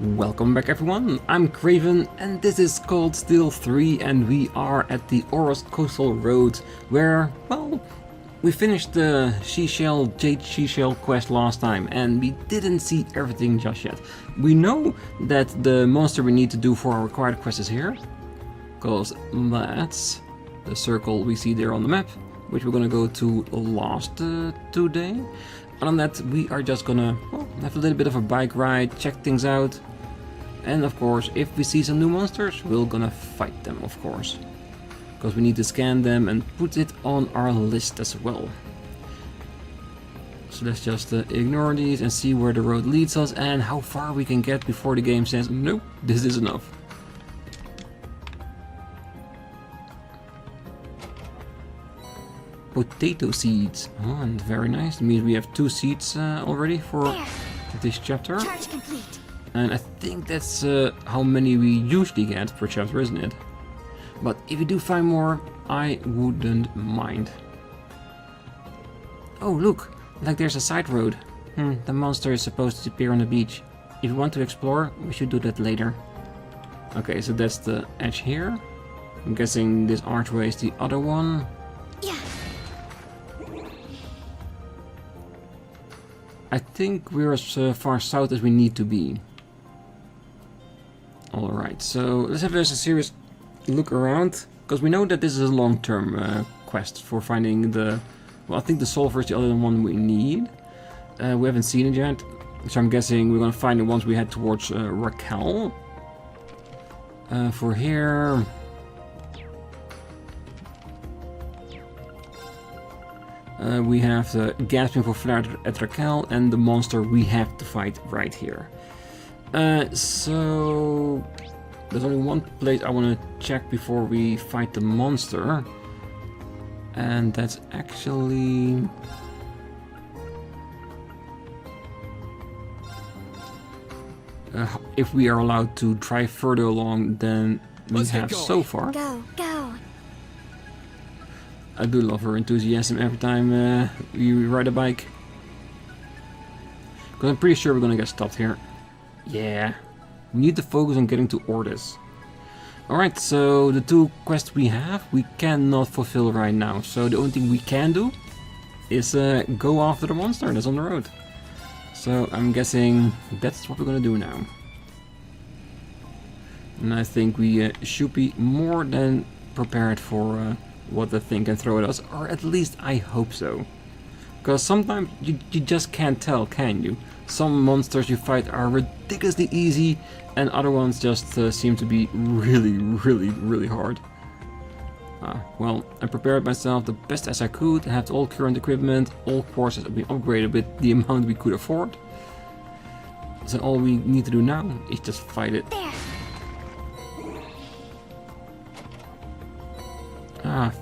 Welcome back everyone, I'm Craven and this is Cold Steel 3 and we are at the Ouroboros Coastal Road where, well, we finished the Jade Seashell quest last time and we didn't see everything just yet. We know that the monster we need to do for our required quest is here, because that's the circle we see there on the map, which we're gonna go to last today. Other than that, we are just gonna have a little bit of a bike ride, check things out, and of course, if we see some new monsters, we're gonna fight them, of course, because we need to scan them and put it on our list as well. So let's just ignore these and see where the road leads us and how far we can get before the game says, nope, this is enough. Potato seeds. Oh, and very nice. It means we have 2 seeds already for this chapter. Charge complete. And I think that's how many we usually get per chapter, isn't it? But if we do find more, I wouldn't mind. Oh, look! Like there's a side road. The monster is supposed to appear on the beach. If we want to explore, we should do that later. Okay, so that's the edge here. I'm guessing this archway is the other one. Yeah. I think we're as far south as we need to be. Alright, so let's have just a serious look around, because we know that this is a long-term quest for finding the... Well, I think the solver is the other one we need. We haven't seen it yet, so I'm guessing we're gonna find it once we head towards Raquel. For here... we have the gasping for fire at Raquel and the monster we have to fight right here. So there's only one place I want to check before we fight the monster, and that's actually if we are allowed to drive further along than we have so far. Go, go. I do love her enthusiasm every time we ride a bike. Because I'm pretty sure we're gonna get stopped here. Yeah. We need to focus on getting to Ordis. Alright, so the 2 quests we have, we cannot fulfill right now. So the only thing we can do is go after the monster that's on the road. So I'm guessing that's what we're gonna do now. And I think we should be more than prepared for what the thing can throw at us, or at least I hope so. Because sometimes you just can't tell, can you? Some monsters you fight are ridiculously easy, and other ones just seem to be really hard. Well, I prepared myself the best as I could, I have all current equipment, all courses have been upgraded with the amount we could afford. So all we need to do now is just fight it. There.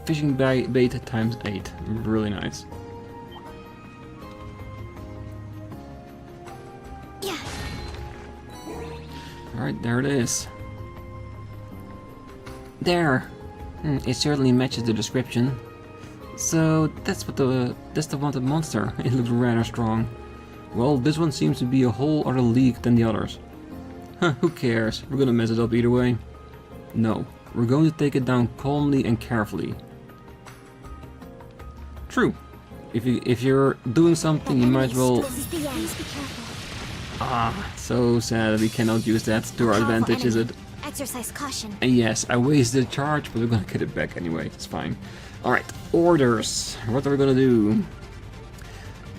Fishing bait ×8. Really nice. Yeah. Alright, there it is. There! It certainly matches the description. So that's the wanted monster. It looks rather strong. Well, this one seems to be a whole other league than the others. Who cares? We're gonna mess it up either way. No. We're going to take it down calmly and carefully. True. If you're doing something, you might as well... So sad we cannot use that to our advantage, is it? Exercise caution. And yes, I wasted a charge, but we're gonna get it back anyway. It's fine. Alright, orders. What are we gonna do?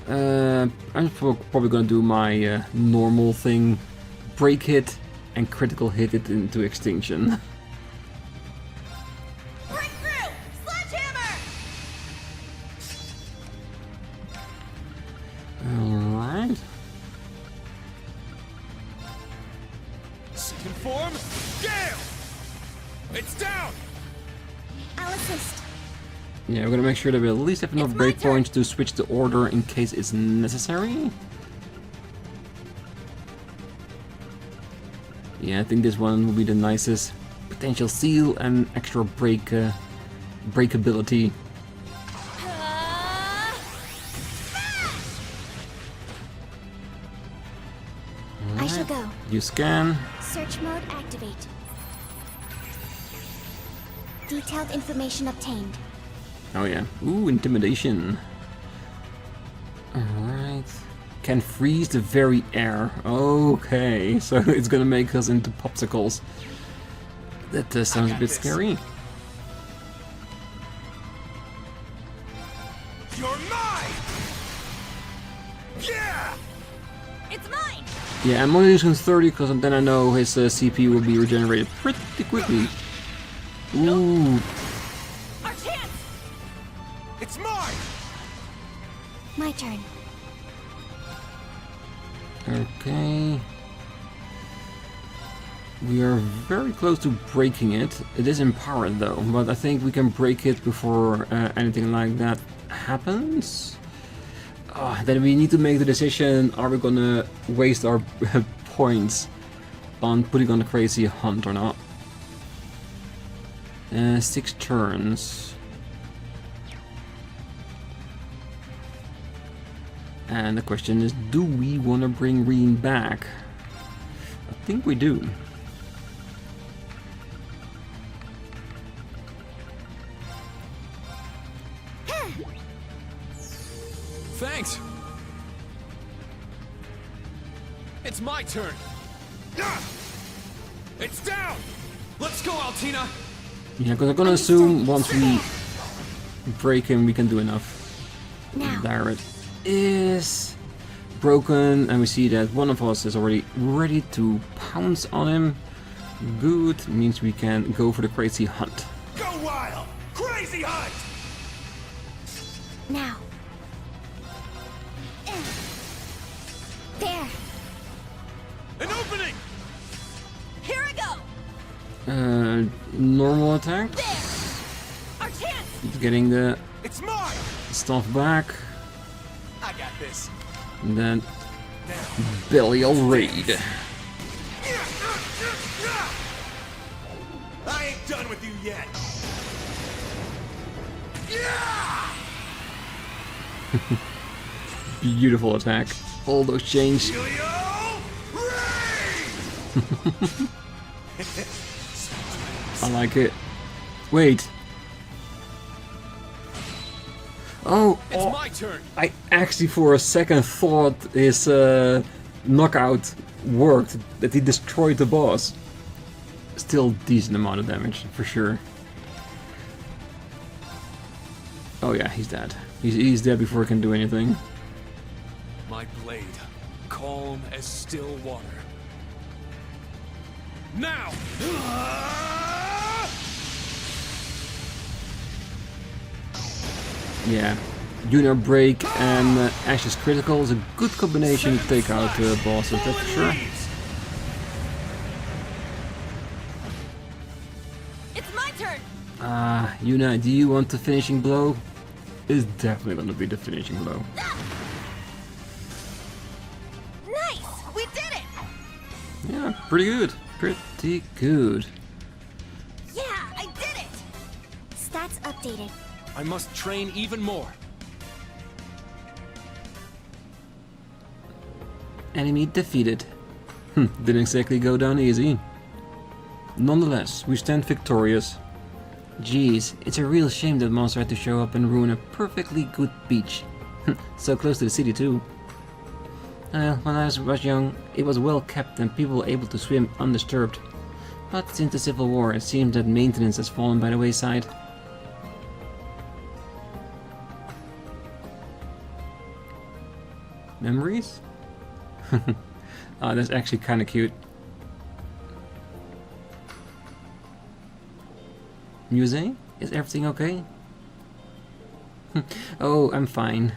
I'm probably gonna do my normal thing. Break hit and critical hit it into extinction. Alright. Second form, Gale! It's down! I'll assist. Yeah, we're gonna make sure that we at least have enough breakpoints to switch the order in case it's necessary. Yeah, I think this one will be the nicest. Potential seal and extra breakability. You scan. Search mode activate. Detailed information obtained. Oh yeah. Ooh, intimidation. Alright. Can freeze the very air. Okay, so it's gonna make us into popsicles. That sounds a bit scary. You're mine! Yeah! It's mine! Yeah, I'm only using 30 because then I know his CP will be regenerated pretty quickly. Ooh. Our chance! It's mine! My turn. Okay. We are very close to breaking it. It is empowered though, but I think we can break it before anything like that happens. Then we need to make the decision, are we gonna waste our points on putting on the crazy hunt or not? 6 turns. And the question is, do we want to bring Rean back? I think we do. Thanks! It's my turn! It's down! Let's go, Altina! Yeah, because I'm gonna assume once we break him, we can do enough. Now. There it is. Broken, and we see that one of us is already ready to pounce on him. Good, means we can go for the crazy hunt. Go wild! Crazy hunt! Now. There. An opening! Here I go. Normal attack. There. Our chance. Getting the It's mine! stuff back. I got this. And then Belial Raid. I ain't done with you yet. Yeah! Beautiful attack. All those chains. I like it. Wait. Oh, It's my turn. I actually for a second thought his knockout worked, that he destroyed the boss. Still decent amount of damage, for sure. Oh yeah, he's dead. He's dead before he can do anything. My blade, calm as still water. Now! Yeah, Lunar Break and Ash's Critical is a good combination to take out bosses, that's for sure. It's my turn. Yuna, do you want the finishing blow? It's definitely gonna be the finishing blow. Nice. We did it. Yeah, pretty good. Pretty good. Yeah, I did it. Stats updated. I must train even more. Enemy defeated. Didn't exactly go down easy. Nonetheless, we stand victorious. Geez, it's a real shame that monster had to show up and ruin a perfectly good beach. So close to the city too. When I was young, it was well kept and people were able to swim undisturbed. But since the Civil War, it seems that maintenance has fallen by the wayside. Memories? Oh, that's actually kind of cute. Musée? Is everything okay? Oh, I'm fine.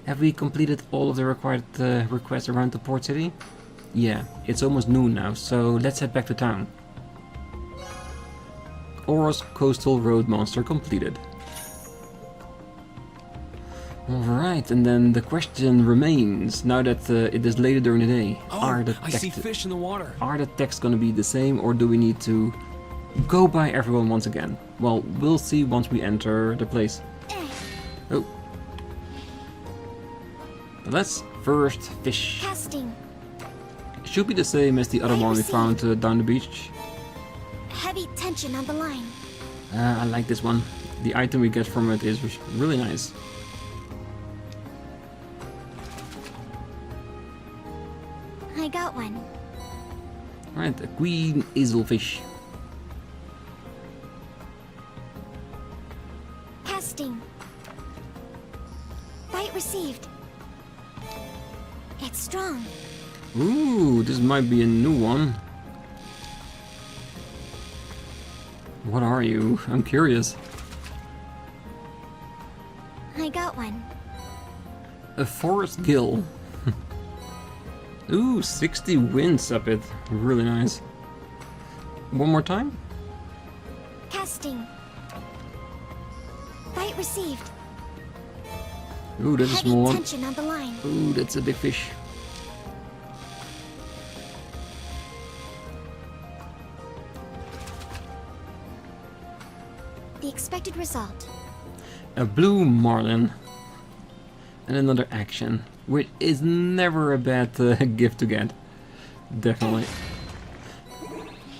Have we completed all of the required requests around the port city? Yeah, it's almost noon now, so let's head back to town. Ouroboros Coastal Road Monster completed. Alright, and then the question remains, now that it is later during the day, I see fish in the water. Are the texts gonna be the same, or do we need to go by everyone once again? Well, we'll see once we enter the place. Oh. But let's first fish. Casting. should be the same as the other one we found down the beach. Heavy tension on the line. I like this one. The item we get from it is really nice. I got one. Alright, a queen easelfish. Casting. Bite received. It's strong. Ooh, this might be a new one. What are you? I'm curious. I got one. A forest gill. Ooh, 60 winds up it. Really nice. One more time? Casting. Bite received. Ooh, that's a small one. Tension on the line. Ooh, that's a big fish. The expected result. A blue marlin. And another action, which is never a bad gift to get. Definitely.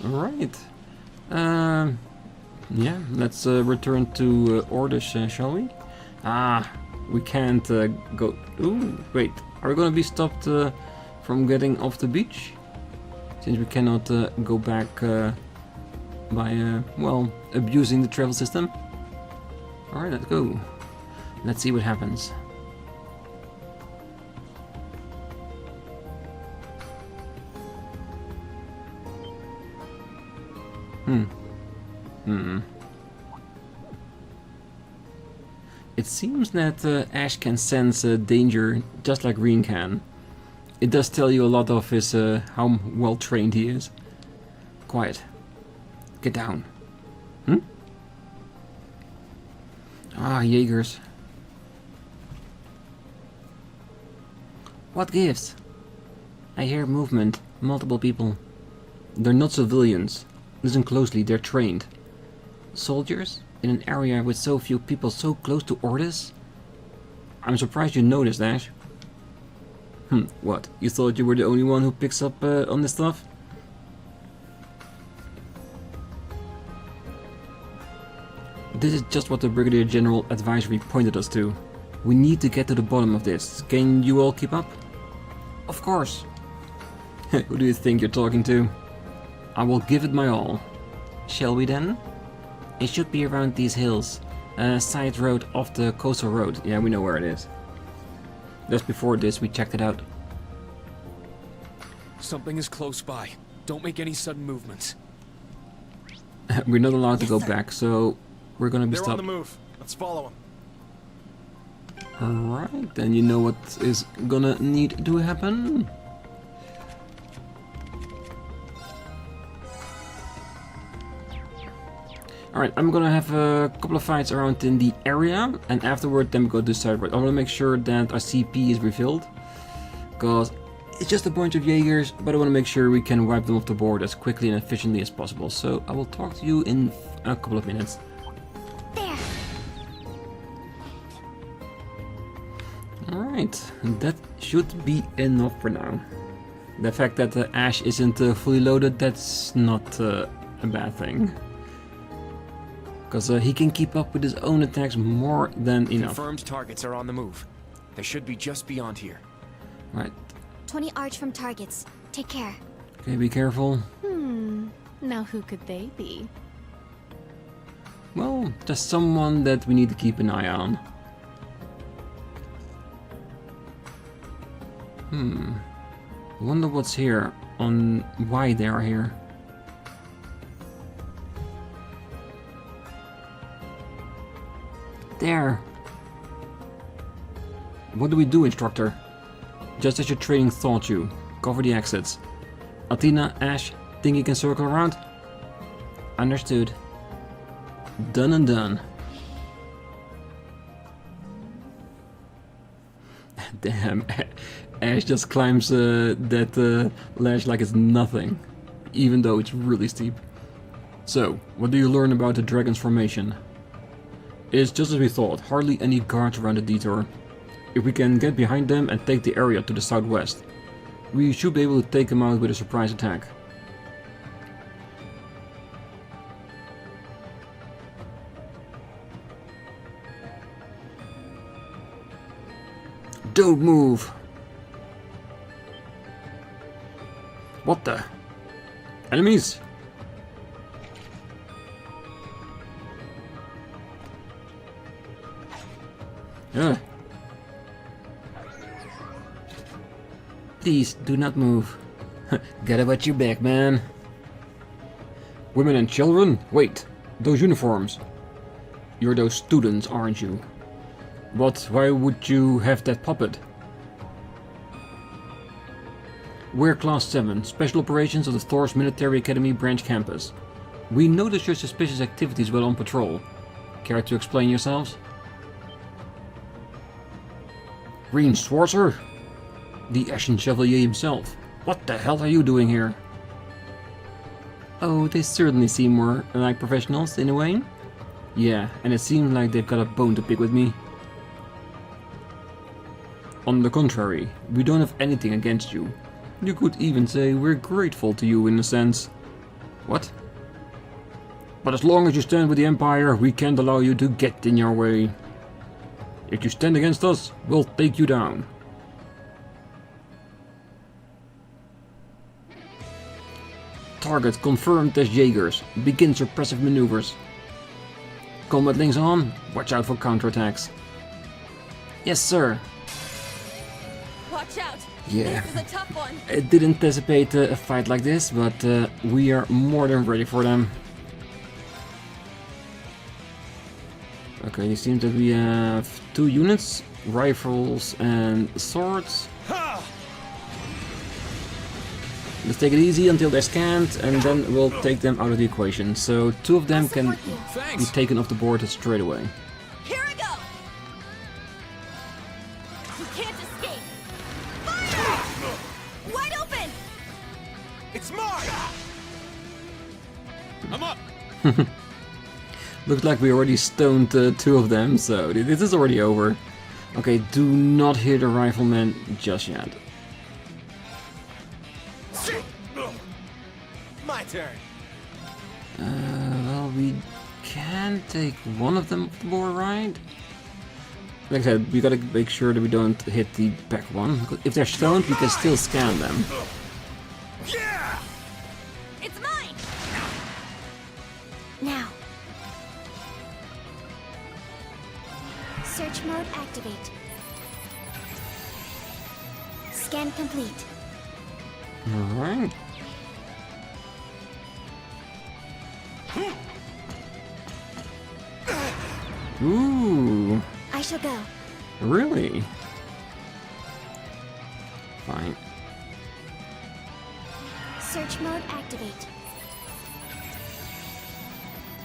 Alright. Yeah, let's return to Ordis, shall we? Ah, we can't go... Ooh, wait. Are we gonna be stopped from getting off the beach? Since we cannot go back by, well, abusing the travel system. Alright, let's go. Let's see what happens. It seems that Ash can sense danger just like Rean can. It does tell you a lot of his how well trained he is. Quiet. Get down. Ah, Jaegers. What gives? I hear movement. Multiple people. They're not civilians. Listen closely, they're trained. Soldiers? In an area with so few people so close to Ordis? I'm surprised you noticed, Ash. What? You thought you were the only one who picks up on this stuff? This is just what the Brigadier General Advisory pointed us to. We need to get to the bottom of this. Can you all keep up? Of course. Who do you think you're talking to? I will give it my all. Shall we then? It should be around these hills. Side road off the coastal road. Yeah, we know where it is. Just before this, we checked it out. Something is close by. Don't make any sudden movements. We're not allowed to go back, so we're gonna be They're stopped. on the move. Let's follow them. Alright, then you know what is gonna need to happen. Alright, I'm gonna have a couple of fights around in the area, and afterward then we go to the side road. I wanna make sure that our CP is refilled, because it's just a bunch of Jaegers, but I wanna make sure we can wipe them off the board as quickly and efficiently as possible. So I will talk to you in a couple of minutes. There. Alright, that should be enough for now. The fact that the Ash isn't fully loaded, that's not a bad thing. Because he can keep up with his own attacks more than enough. Confirmed targets are on the move. They should be just beyond here. Right. 20 arch from targets. Take care. Okay, be careful. Now who could they be? Well, there's someone that we need to keep an eye on. Wonder what's here, on why they are here. There. What do we do, instructor? Just as your training taught you. Cover the exits. Athena, Ash, think you can circle around? Understood. Done and done. Damn, Ash just climbs that ledge like it's nothing, even though it's really steep. So, what do you learn about the dragon's formation? It's just as we thought, hardly any guards around the detour. If we can get behind them and take the area to the southwest. We should be able to take them out with a surprise attack. Don't move! What the? Enemies! Please, do not move. Gotta watch your back, man. Women and children? Wait, those uniforms. You're those students, aren't you? But why would you have that puppet? We're Class 7, Special Operations of the Thors Military Academy Branch Campus. We noticed your suspicious activities while on patrol. Care to explain yourselves? Rean Schwarzer? The Ashen Chevalier himself. What the hell are you doing here? Oh, they certainly seem more like professionals in a way. Yeah, and it seems like they've got a bone to pick with me. On the contrary, we don't have anything against you. You could even say we're grateful to you in a sense. What? But as long as you stand with the Empire, we can't allow you to get in your way. If you stand against us, we'll take you down. Target confirmed as Jaegers. Begin suppressive maneuvers. Combat links on. Watch out for counterattacks. Yes, sir. Watch out. Yeah. This is a tough one. I didn't anticipate a fight like this, but we are more than ready for them. Okay, it seems that we have 2 units, rifles and swords. Let's take it easy until they're scanned, and then we'll take them out of the equation. So 2 of them can be taken off the board straight away. Here I go. You can't escape. Fire! Wide open. It's mine! I'm up! Looks like we already stoned 2 of them, so this is already over. Okay, do not hit the rifleman just yet. My turn. Well, we can take one of them off the board, right? Like I said, we gotta make sure that we don't hit the back one. If they're stoned, we can still scan them. Yeah! It's mine. Now. Search mode activate. Scan complete. Alright. Ooh. I shall go. Really? Fine. Search mode activate.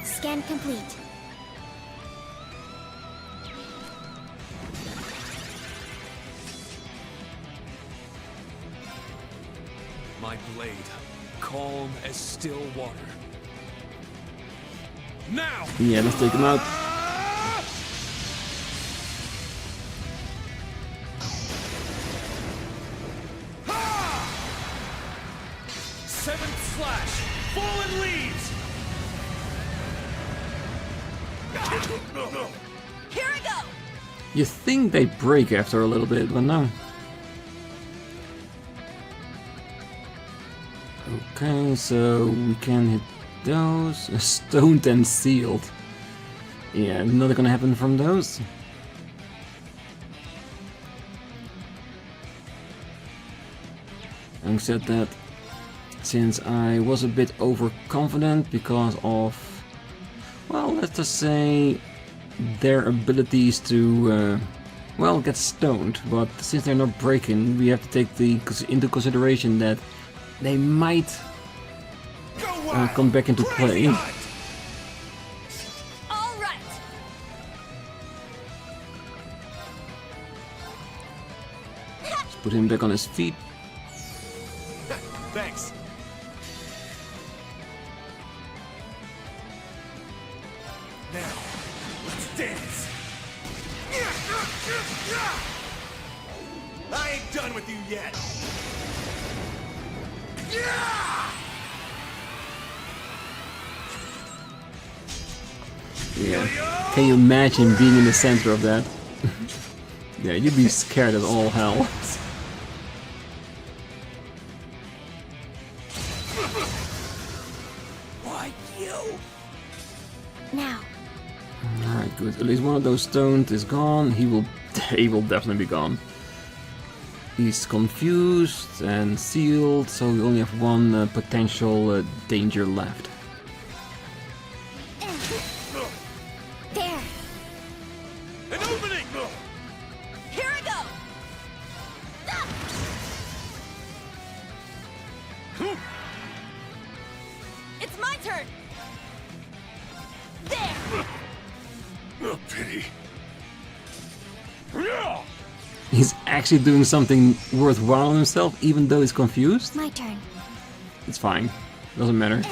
Scan complete. My blade, calm as still water. Now! Yeah, let's take him out. Seventh slash! Fallen leaves! Here I go. You think they break after a little bit, but no. Okay, so we can hit those. Stoned and sealed. Yeah, nothing gonna happen from those. Having said that, since I was a bit overconfident because of, well, let's just say their abilities to, well, get stoned, but since they're not breaking, we have to take into consideration that they might come back into play. All right. Let's put him back on his feet. Thanks. Now, let's dance. I ain't done with you yet. Yeah. Can you imagine being in the center of that? Yeah, you'd be scared as all hell. Why you? Now. Alright, good. At least one of those stones is gone. He will definitely be gone. He's confused and sealed, so we only have one potential danger left. There. An opening! Here I go! Ah! It's my turn! There! Oh, pity. He's actually doing something worthwhile himself, even though he's confused. My turn. It's fine. Doesn't matter.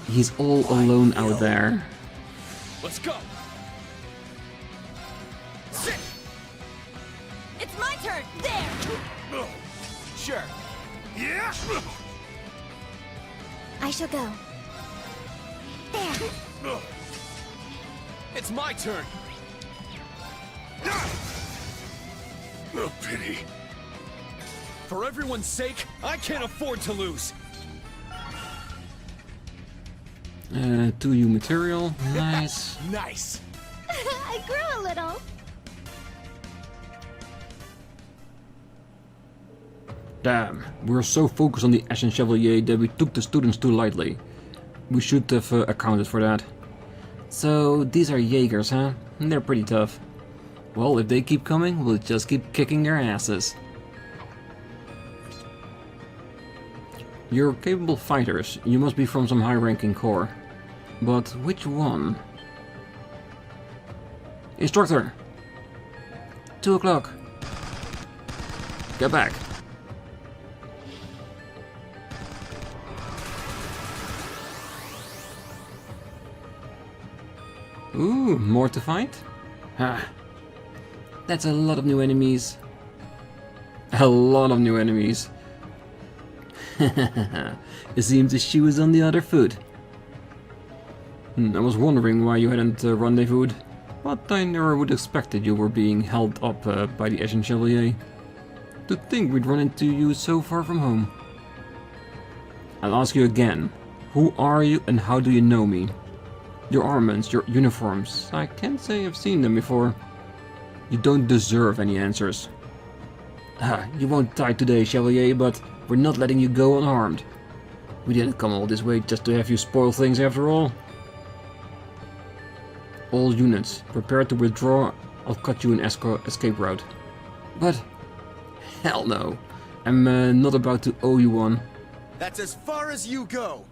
He's all alone out there. Let's go! Sit! It's my turn! There! Sure. Yeah! I shall go. There. It's my turn! Oh, pity. For everyone's sake, I can't afford to lose. 2U material. Nice. Nice. I grew a little. Damn, we're so focused on the Ashen Chevalier that we took the students too lightly. We should have accounted for that. So, these are Jaegers, huh? They're pretty tough. Well, if they keep coming, we'll just keep kicking their asses. You're capable fighters. You must be from some high-ranking corps. But which one? Instructor! 2 o'clock. Get back. Ooh, more to fight? Ah, that's a lot of new enemies. A lot of new enemies. It seems the shoe is on the other foot. I was wondering why you hadn't rendezvoused, but I never would expect that you were being held up by the Ashen Chevalier. To think we'd run into you so far from home. I'll ask you again. Who are you and how do you know me? Your armaments, your uniforms. I can't say I've seen them before. You don't deserve any answers. You won't die today, Chevalier, but we're not letting you go unharmed. We didn't come all this way just to have you spoil things after all. All units, prepare to withdraw. I'll cut you an escape route. But, hell no. I'm not about to owe you one. That's as far as you go.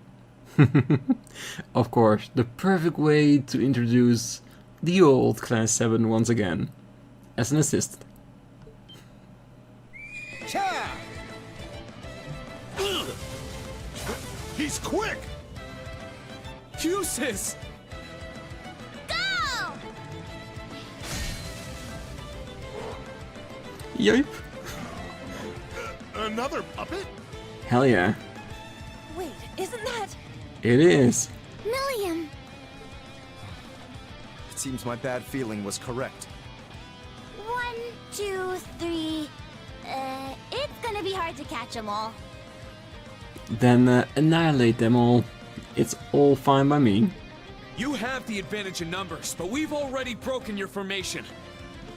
Of course, the perfect way to introduce the old Class 7 once again. As an assist. Cha! He's quick! Uses! Go! Yup. Another puppet? Hell yeah. Wait, isn't that... It is. Milliam. It seems my bad feeling was correct. 1, 2, 3. It's gonna be hard to catch them all. Then annihilate them all. It's all fine by me. You have the advantage in numbers, but we've already broken your formation.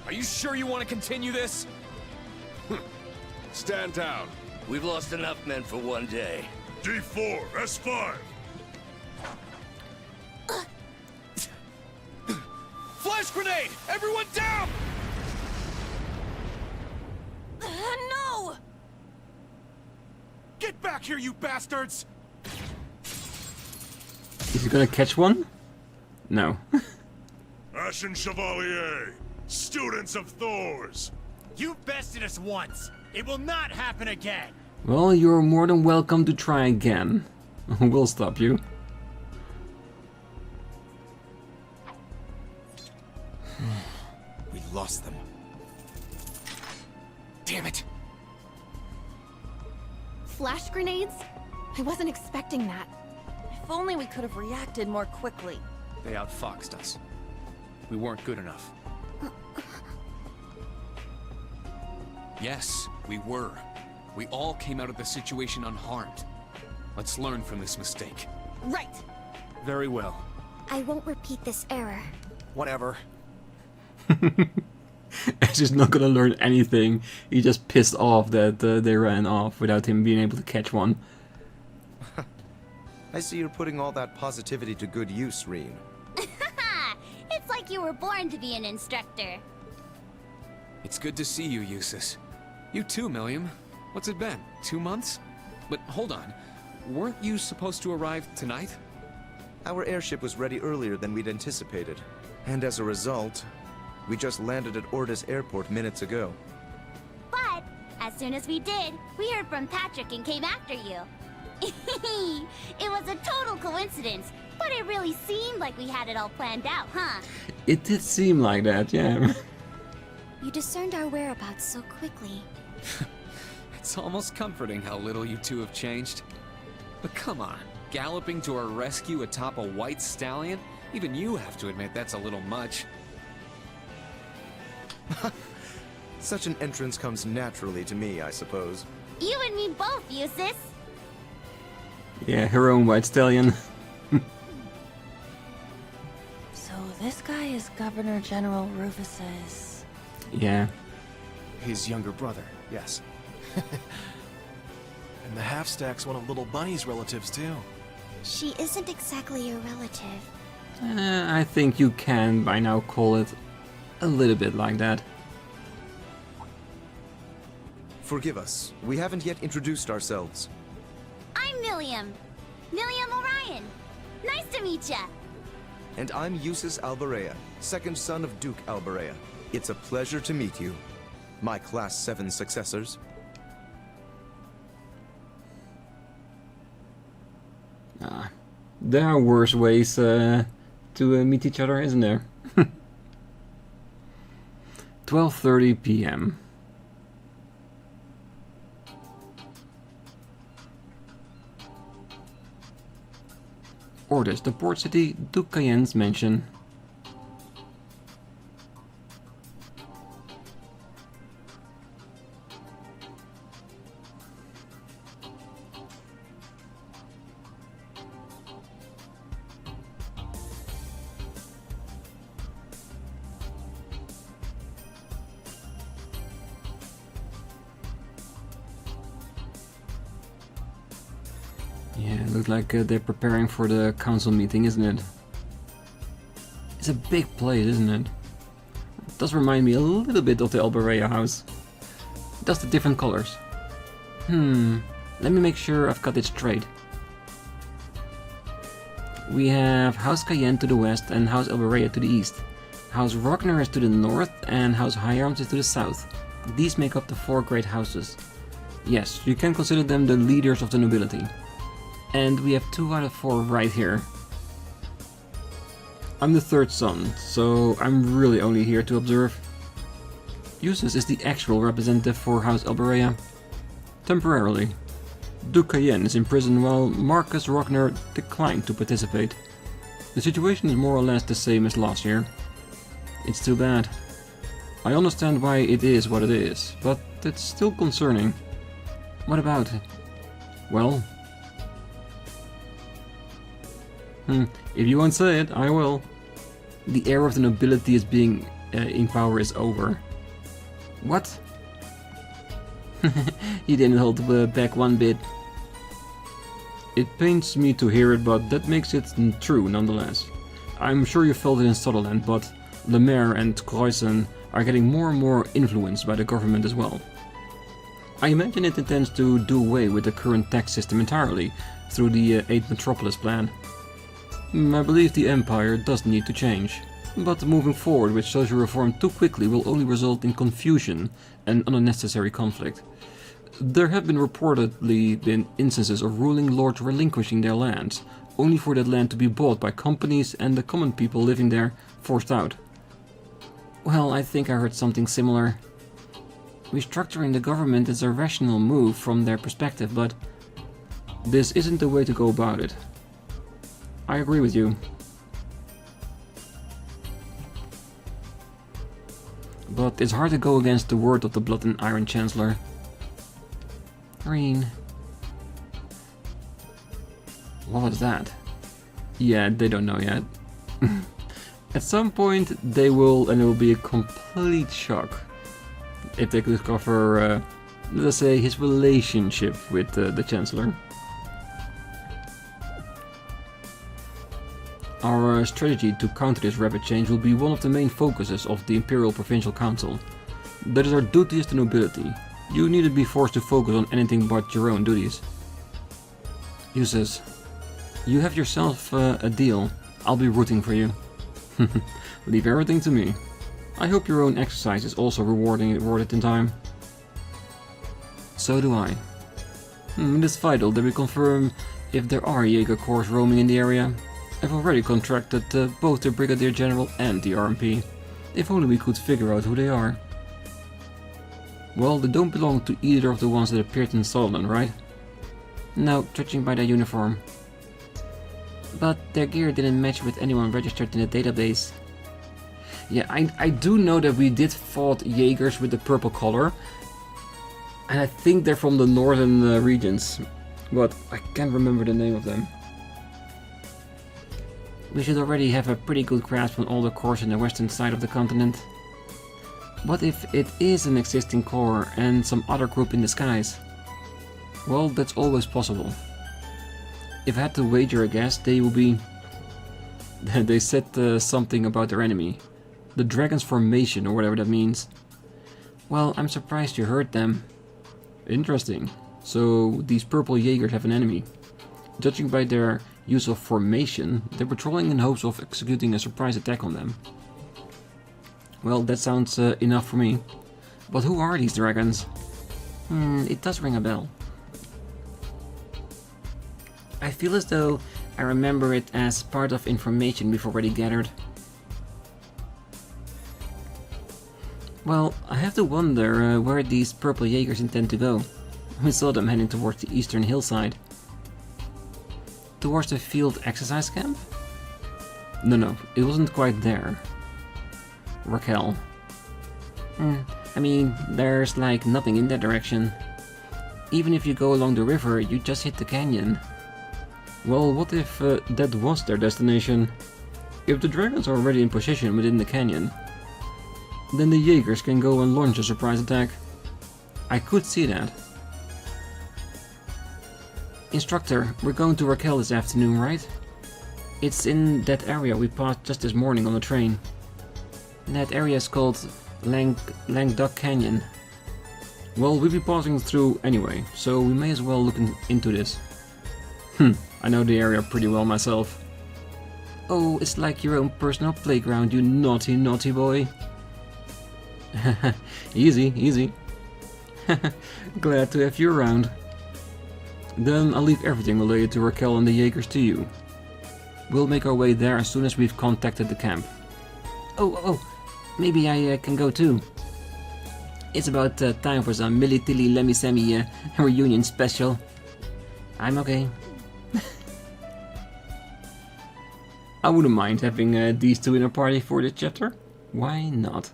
Are you sure you want to continue this? Stand down. We've lost enough men for one day. D4, S5. Flash grenade! Everyone down! no! Get back here, you bastards! Is he gonna catch one? No. Ashen Chevalier, students of Thors. You bested us once. It will not happen again. Well, you're more than welcome to try again. We'll stop you. We lost them. Damn it! Flash grenades? I wasn't expecting that. If only we could have reacted more quickly. They outfoxed us. We weren't good enough. Yes, we were. We all came out of the situation unharmed. Let's learn from this mistake. Right. Very well. I won't repeat this error. Whatever. He's just not gonna learn anything. He just pissed off that they ran off without him being able to catch one. I see you're putting all that positivity to good use, Rean. It's like you were born to be an instructor. It's good to see you, Eustace. You too, Milliam. What's it been? 2 months? But hold on. Weren't you supposed to arrive tonight? Our airship was ready earlier than we'd anticipated. And as a result, we just landed at Ordis Airport minutes ago. But as soon as we did, we heard from Patrick and came after you. It was a total coincidence, but it really seemed like we had it all planned out, huh? It did seem like that, yeah. You discerned our whereabouts so quickly. It's almost comforting how little you two have changed. But come on, galloping to our rescue atop a white stallion? Even you have to admit that's a little much. Such an entrance comes naturally to me, I suppose. You and me both, Eustace. Yeah, her own white stallion. So this guy is Governor General Rufus's... Yeah. His younger brother, yes. And the half-stack's one of Little Bunny's relatives, too. She isn't exactly your relative. I think you can by now call it a little bit like that. Forgive us, we haven't yet introduced ourselves. I'm Milliam. Milliam Orion. Nice to meet ya. And I'm Eustace Alberea, second son of Duke Alberea. It's a pleasure to meet you, my Class 7 successors. There are worse ways to meet each other, isn't there? 12:30 p.m. Ordis, the port city, Duke Cayenne's mansion. Yeah, looks like they're preparing for the council meeting, isn't it? It's a big place, isn't it? It does remind me a little bit of the Alberea house. Just the different colors. Let me make sure I've got it straight. We have House Cayenne to the west and House Alberea to the east. House Rogner is to the north and House High Arms is to the south. These make up the 4 great houses. Yes, you can consider them the leaders of the nobility. And we have 2 out of 4 right here. I'm the 3rd son, so I'm really only here to observe. Eustace is the actual representative for House Alberea. Temporarily. Duke Cayenne is in prison while Marcus Rogner declined to participate. The situation is more or less the same as last year. It's too bad. I understand why it is what it is, but it's still concerning. What about it? Well... if you won't say it, I will. The era of the nobility as being in power is over. What? He didn't hold back one bit. It pains me to hear it, but that makes it true nonetheless. I'm sure you felt it in Sutherland, but Le Maire and Croissant are getting more and more influenced by the government as well. I imagine it intends to do away with the current tax system entirely through the 8 Metropolis plan. I believe the Empire does need to change, but moving forward with social reform too quickly will only result in confusion and unnecessary conflict. There have reportedly been instances of ruling lords relinquishing their lands, only for that land to be bought by companies and the common people living there forced out. Well, I think I heard something similar. Restructuring the government is a rational move from their perspective, but this isn't the way to go about it. I agree with you. but it's hard to go against the word of the Blood and Iron Chancellor. Rean. What was that? Yeah, they don't know yet. At some point they will, and it will be a complete shock if they could discover, let's say, his relationship with the Chancellor. Our strategy to counter this rapid change will be one of the main focuses of the Imperial Provincial Council. That is our duty as the nobility. You needn't be forced to focus on anything but your own duties. Eustace, you have yourself a deal. I'll be rooting for you. Leave everything to me. I hope your own exercise is also rewarded in time. So do I. It is vital that we confirm if there are Jaeger corps roaming in the area. I've already contracted both the Brigadier General and the RMP. If only we could figure out who they are. Well, they don't belong to either of the ones that appeared in Solomon, right? No, judging by their uniform. But their gear didn't match with anyone registered in the database. Yeah, I do know that we did fought Jaegers with the purple color. And I think they're from the northern regions. But I can't remember the name of them. We should already have a pretty good grasp on all the corps in the western side of the continent. What if it is an existing corps and some other group in the skies? Well, that's always possible. If I had to wager a guess, they will be... They said something about their enemy. The Dragon's Formation, or whatever that means. Well, I'm surprised you heard them. Interesting. So, these purple Jaegers have an enemy. Judging by their use of formation, they're patrolling in hopes of executing a surprise attack on them. Well, that sounds enough for me. But who are these dragons? It does ring a bell. I feel as though I remember it as part of information we've already gathered. Well, I have to wonder where these purple Jaegers intend to go. We saw them heading towards the eastern hillside. Towards the field exercise camp? No, it wasn't quite there. Raquel. I mean, there's like nothing in that direction. Even if you go along the river, you just hit the canyon. Well, what if that was their destination? If the dragons are already in position within the canyon, then the Jaegers can go and launch a surprise attack. I could see that. Instructor, we're going to Raquel this afternoon, right? It's in that area we passed just this morning on the train. That area is called Langduck Canyon. Well, we'll be passing through anyway, so we may as well look into this. I know the area pretty well myself. Oh, it's like your own personal playground, you naughty, naughty boy. Easy, easy. Glad to have you around. Then I'll leave everything related to Raquel and the Jaegers to you. We'll make our way there as soon as we've contacted the camp. Oh, maybe I can go too. It's about time for some Milly Tilly Lemmy Sammy reunion special. I'm okay. I wouldn't mind having these two in a party for this chapter. Why not?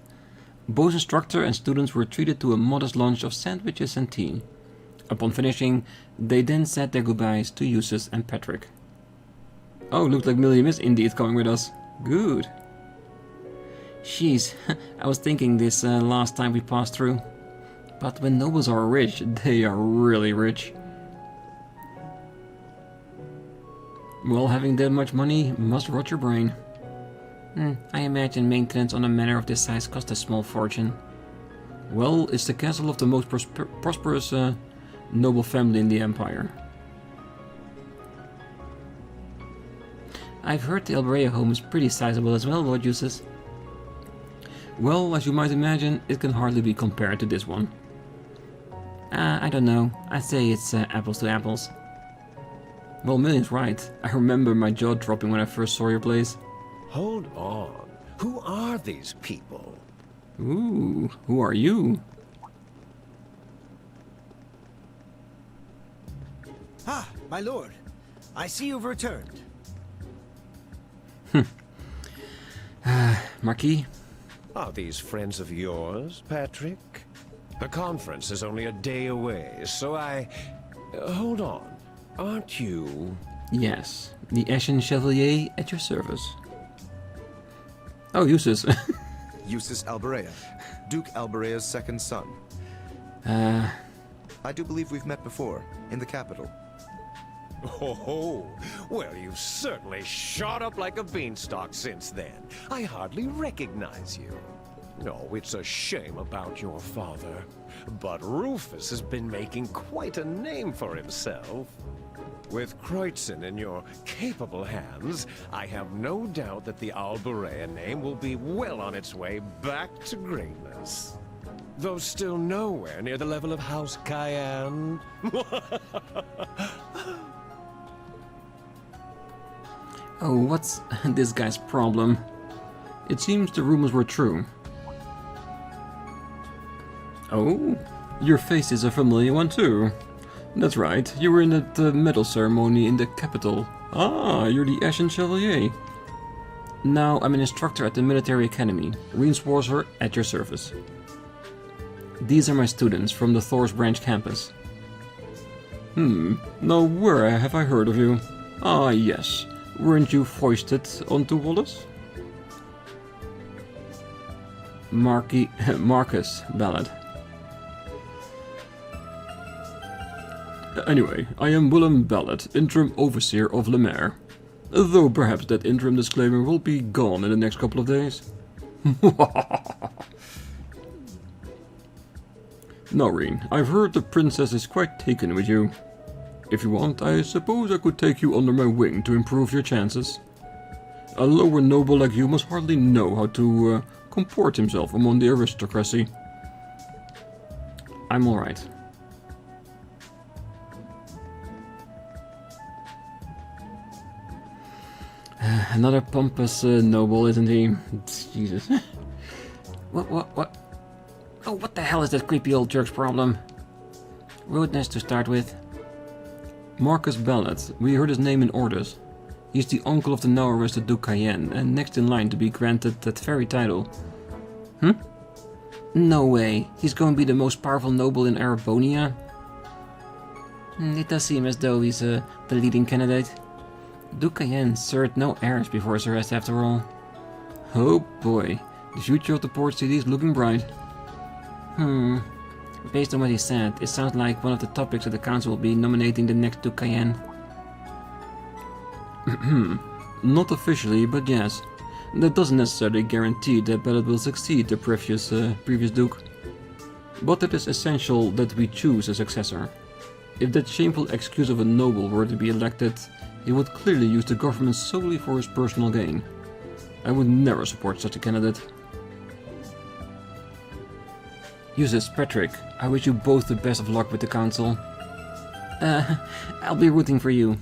Both instructor and students were treated to a modest lunch of sandwiches and tea. Upon finishing, they then said their goodbyes to Eustace and Patrick. Oh, looks like Millie is indeed coming with us. Good. Jeez, I was thinking this last time we passed through. But when nobles are rich, they are really rich. Well, having that much money must rot your brain. I imagine maintenance on a manor of this size cost a small fortune. Well, it's the castle of the most prosperous noble family in the Empire. I've heard the Alberea home is pretty sizable as well, Lord Eustace. Well, as you might imagine, it can hardly be compared to this one. I don't know. I'd say it's apples to apples. Well, Million's right. I remember my jaw dropping when I first saw your place. Hold on. Who are these people? Ooh, who are you? Ah, my lord. I see you've returned. Marquis, Are these friends of yours, Patrick? The conference is only a day away, so hold on. Aren't you... Yes, the Ashen Chevalier at your service. Oh, Eustace. Eustace Alberea, Duke Alberea's second son. I do believe we've met before, in the capital. Oh, well, you've certainly shot up like a beanstalk since then. I hardly recognize you. No, it's a shame about your father. But Rufus has been making quite a name for himself. With Kreutzen in your capable hands, I have no doubt that the Alberea name will be well on its way back to greatness. Though still nowhere near the level of House Cayenne. Oh, what's this guy's problem? It seems the rumors were true. Oh, your face is a familiar one too. That's right, you were in that medal ceremony in the capital. Ah, you're the Ashen Chevalier. Now I'm an instructor at the Military Academy. Rean Schwarzer at your service. These are my students from the Thors Branch Campus. Now where have I heard of you? Ah, yes. Weren't you foisted onto Wallace? Marcus Ballard. Anyway, I am Willem Ballard, interim overseer of Le Maire. Though perhaps that interim disclaimer will be gone in the next couple of days. Now, Rean, I've heard the princess is quite taken with you. If you want, I suppose I could take you under my wing to improve your chances. A lower noble like you must hardly know how to comport himself among the aristocracy. I'm alright. Another pompous noble, isn't he? Jesus. What? Oh, what the hell is that creepy old jerk's problem? Rudeness to start with. Marcus Ballard. We heard his name in Ordis. He's the uncle of the now arrested Duke Cayenne, and next in line to be granted that very title. No way. He's going to be the most powerful noble in Erebonian. It does seem as though he's the leading candidate. Duke Cayenne served no heirs before his arrest after all. Oh boy, the future of the port city is looking bright. Based on what he said, it sounds like one of the topics of the council will be nominating the next Duke Cayenne. Not officially, but yes. That doesn't necessarily guarantee that Ballard will succeed the previous Duke. But it is essential that we choose a successor. If that shameful excuse of a noble were to be elected, he would clearly use the government solely for his personal gain. I would never support such a candidate. Eustace, Patrick, I wish you both the best of luck with the council. I'll be rooting for you.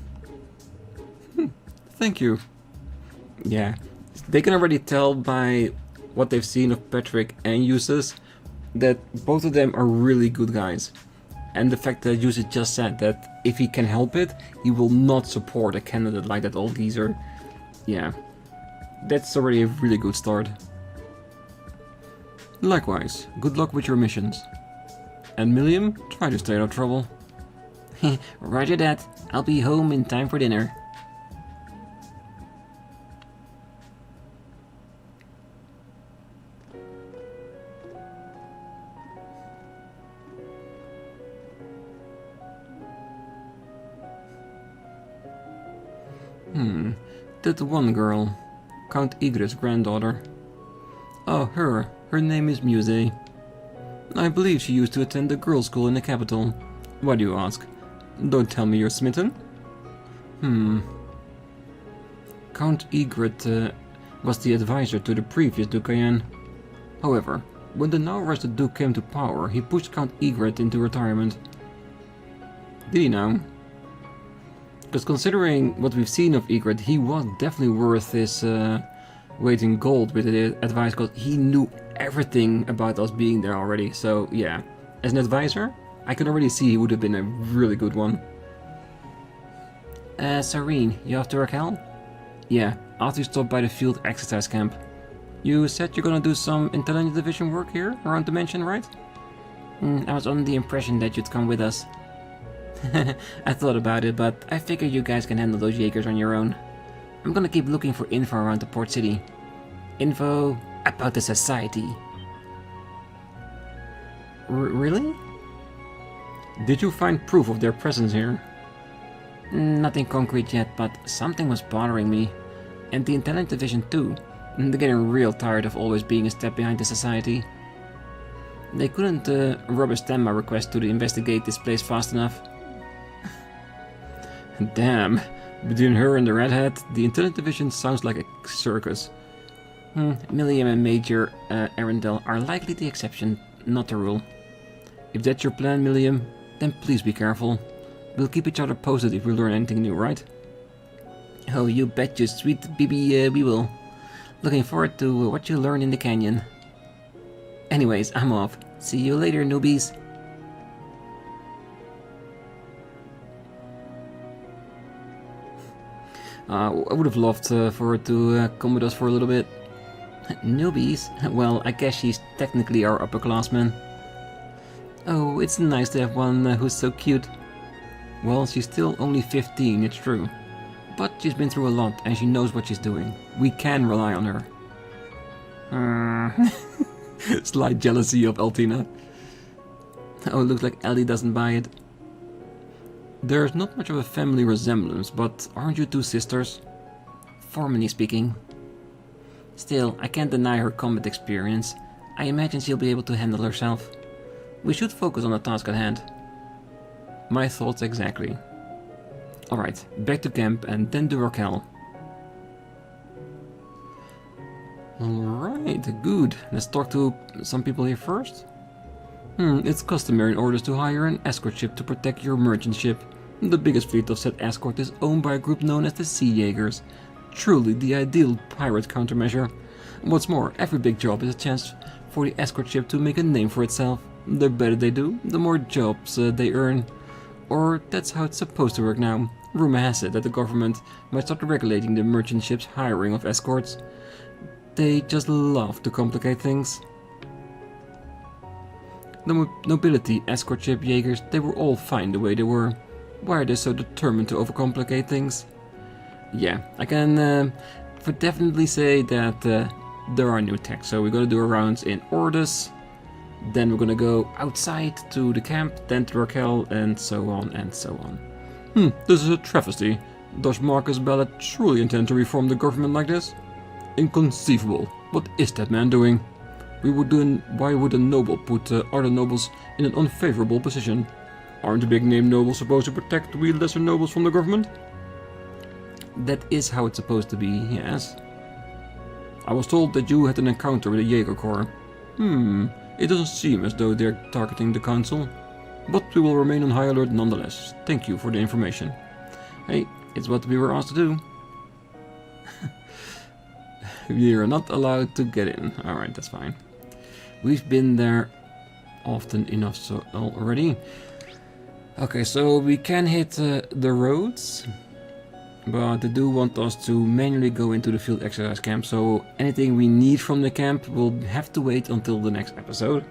Thank you. Yeah, they can already tell by what they've seen of Patrick and Eustace that both of them are really good guys. And the fact that Eustace just said that if he can help it, he will not support a candidate like that old geezer. Yeah, that's already a really good start. Likewise, good luck with your missions. And Milliam, try to stay out of trouble. Roger that. I'll be home in time for dinner. That one girl. Count Ygritte's granddaughter. Oh, her. Her name is Muse. I believe she used to attend the girls' school in the capital. Why do you ask? Don't tell me you're smitten? Count Ygritte was the advisor to the previous Duke Cayenne. However, when the now arrested Duke came to power, he pushed Count Ygritte into retirement. Did he now? Because considering what we've seen of Ygritte, he was definitely worth his weight in gold with the advice, because he knew everything about us being there already. So yeah, as an advisor, I can already see he would have been a really good one. Serene, you off to Raquel? Yeah, after you stop by the field exercise camp. You said you're gonna do some intelligence division work here around the mansion, right? I was under the impression that you'd come with us. I thought about it, but I figured you guys can handle those Jaegers on your own. I'm gonna keep looking for info around the port city. Info about the society. Really? Did you find proof of their presence here? Nothing concrete yet, but something was bothering me. And the intelligence division too. They're getting real tired of always being a step behind the society. They couldn't rubber stamp my request to investigate this place fast enough. Damn, between her and the redhead, the intelligence division sounds like a circus. Milliam and Major Arundel are likely the exception, not the rule. If that's your plan, Milliam, then please be careful. We'll keep each other posted if we learn anything new, right? Oh, you betcha, sweet BB, we will. Looking forward to what you learn in the canyon. Anyways, I'm off. See you later, newbies. I would have loved for her to come with us for a little bit. Newbies? Well, I guess she's technically our upperclassman. Oh, it's nice to have one who's so cute. Well, she's still only 15, it's true. But she's been through a lot and she knows what she's doing. We can rely on her. Slight jealousy of Altina. Oh, it looks like Ellie doesn't buy it. There's not much of a family resemblance, but aren't you two sisters? Formally speaking. Still, I can't deny her combat experience. I imagine she'll be able to handle herself. We should focus on the task at hand. My thoughts exactly. Alright, back to camp and then to Raquel. Alright, good. Let's talk to some people here first. It's customary in Ordis to hire an escort ship to protect your merchant ship. The biggest fleet of said escort is owned by a group known as the Sea Jaegers. Truly the ideal pirate countermeasure. What's more, every big job is a chance for the escort ship to make a name for itself. The better they do, the more jobs they earn. Or that's how it's supposed to work now. Rumor has it that the government might start regulating the merchant ship's hiring of escorts. They just love to complicate things. The nobility, escort ship, Jaegers, they were all fine the way they were. Why are they so determined to overcomplicate things? Yeah, I can for definitely say that there are new techs. So we're gonna do our rounds in Ordis. Then we're gonna go outside to the camp, then to Raquel, and so on and so on. This is a travesty. Does Marcus Bellet truly intend to reform the government like this? Inconceivable. What is that man doing? Why would a noble put other nobles in an unfavorable position? Aren't the big-name nobles supposed to protect we lesser nobles from the government? That is how it's supposed to be, yes. I was told that you had an encounter with the Jaeger Corps. It doesn't seem as though they're targeting the council. But we will remain on high alert nonetheless. Thank you for the information. Hey, it's what we were asked to do. We are not allowed to get in. Alright, that's fine. We've been there often enough so already. Okay, so we can hit the roads. But they do want us to manually go into the field exercise camp. So anything we need from the camp will have to wait until the next episode.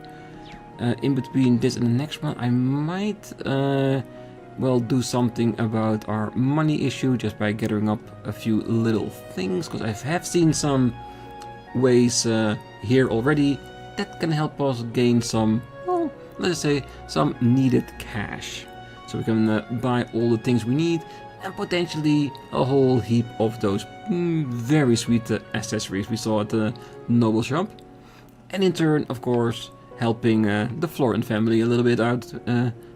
In between this and the next one, I might well do something about our money issue just by gathering up a few little things, because I have seen some ways here already that can help us gain some, well, let's say some needed cash, so we can buy all the things we need and potentially a whole heap of those very sweet accessories we saw at the noble shop, and in turn, of course, helping the Florin family a little bit out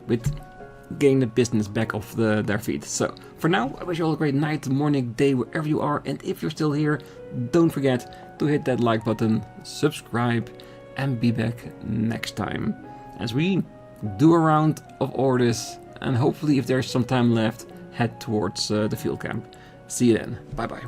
with getting the business back off their feet. So for now, I wish you all a great night, morning, day, wherever you are, and if you're still here, don't forget to hit that like button, subscribe, and be back next time as we do a round of Ordis, and hopefully if there's some time left, head towards the field camp. See you then. Bye bye.